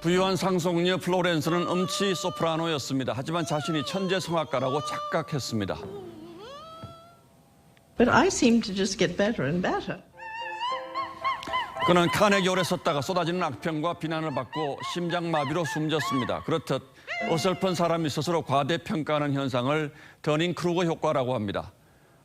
부유한 상속녀 플로렌스는 음치 소프라노였습니다. 하지만 자신이 천재 성악가라고 착각했습니다. But I seem to just get better and better. 그는 카네기 홀에 섰다가 쏟아지는 악평과 비난을 받고 심장마비로 숨졌습니다. 그렇듯 어설픈 사람이 스스로 과대평가하는 현상을 더닝크루거 효과라고 합니다.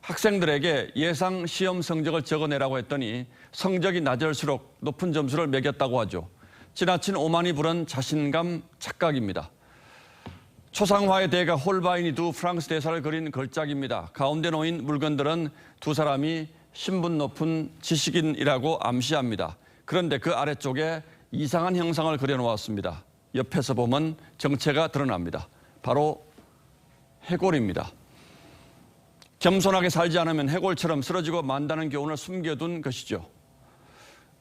학생들에게 예상 시험 성적을 적어내라고 했더니 성적이 낮을수록 높은 점수를 매겼다고 하죠. 지나친 오만이 부른 자신감 착각입니다. 초상화의 대가 홀바인이 두 프랑스 대사를 그린 걸작입니다. 가운데 놓인 물건들은 두 사람이 신분 높은 지식인이라고 암시합니다. 그런데 그 아래쪽에 이상한 형상을 그려놓았습니다. 옆에서 보면 정체가 드러납니다. 바로 해골입니다. 겸손하게 살지 않으면 해골처럼 쓰러지고 만다는 교훈을 숨겨둔 것이죠.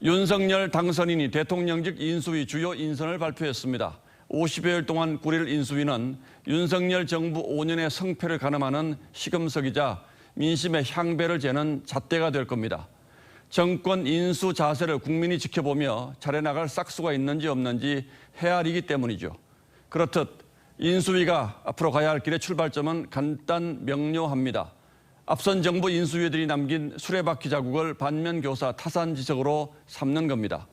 윤석열 당선인이 대통령직 인수위 주요 인선을 발표했습니다. 50여일 동안 꾸릴 인수위는 윤석열 정부 5년의 성패를 가늠하는 시금석이자 민심의 향배를 재는 잣대가 될 겁니다. 정권 인수 자세를 국민이 지켜보며 잘해나갈 싹수가 있는지 없는지 헤아리기 때문이죠. 그렇듯 인수위가 앞으로 가야 할 길의 출발점은 간단 명료합니다. 앞선 정부 인수위들이 남긴 수레바퀴 자국을 반면교사 타산지석으로 삼는 겁니다.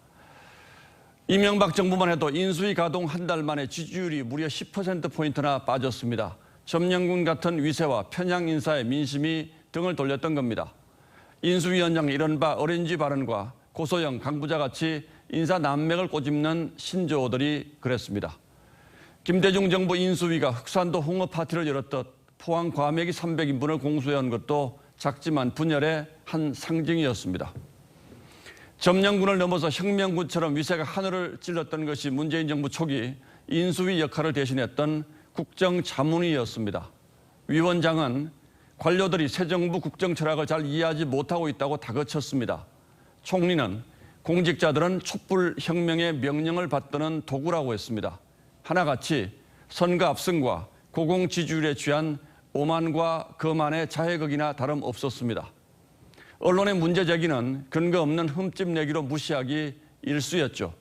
이명박 정부만 해도 인수위 가동 한 달 만에 지지율이 무려 10%포인트나 빠졌습니다. 점령군 같은 위세와 편향 인사의 민심이 등을 돌렸던 겁니다. 인수위원장 이른바 오렌지 발언과 고소영, 강부자 같이 인사 난맥을 꼬집는 신조어들이 그랬습니다. 김대중 정부 인수위가 흑산도 홍어 파티를 열었듯 포항 과메기 300인분을 공수해온 것도 작지만 분열의 한 상징이었습니다. 점령군을 넘어서 혁명군처럼 위세가 하늘을 찔렀던 것이 문재인 정부 초기 인수위 역할을 대신했던 국정자문위였습니다. 위원장은 관료들이 새 정부 국정 철학을 잘 이해하지 못하고 있다고 다그쳤습니다. 총리는 공직자들은 촛불 혁명의 명령을 받드는 도구라고 했습니다. 하나같이 선거 압승과 고공 지지율에 취한 오만과 거만의 자해극이나 다름없었습니다. 언론의 문제 제기는 근거 없는 흠집 내기로 무시하기 일쑤였죠.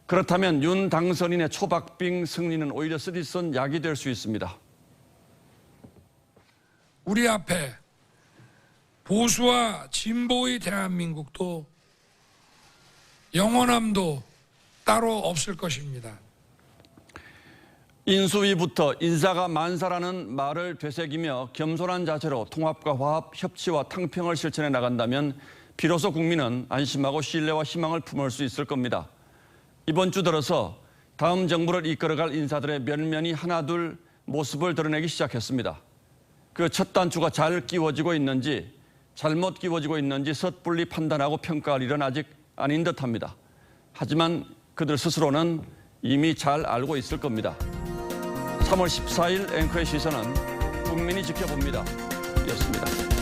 그렇다면 윤 당선인의 초박빙 승리는 오히려 쓰디쓴 약이 될 수 있습니다. 우리 앞에 보수와 진보의 대한민국도 영원함도 따로 없을 것입니다. 인수위부터 인사가 만사라는 말을 되새기며 겸손한 자세로 통합과 화합, 협치와 탕평을 실천해 나간다면 비로소 국민은 안심하고 신뢰와 희망을 품을 수 있을 겁니다. 이번 주 들어서 다음 정부를 이끌어갈 인사들의 면면이 하나둘 모습을 드러내기 시작했습니다. 그 첫 단추가 잘 끼워지고 있는지 잘못 끼워지고 있는지 섣불리 판단하고 평가할 일은 아직 아닌 듯합니다. 하지만 그들 스스로는 이미 잘 알고 있을 겁니다. 3월 14일 앵커의 시선은 국민이 지켜봅니다. 였습니다.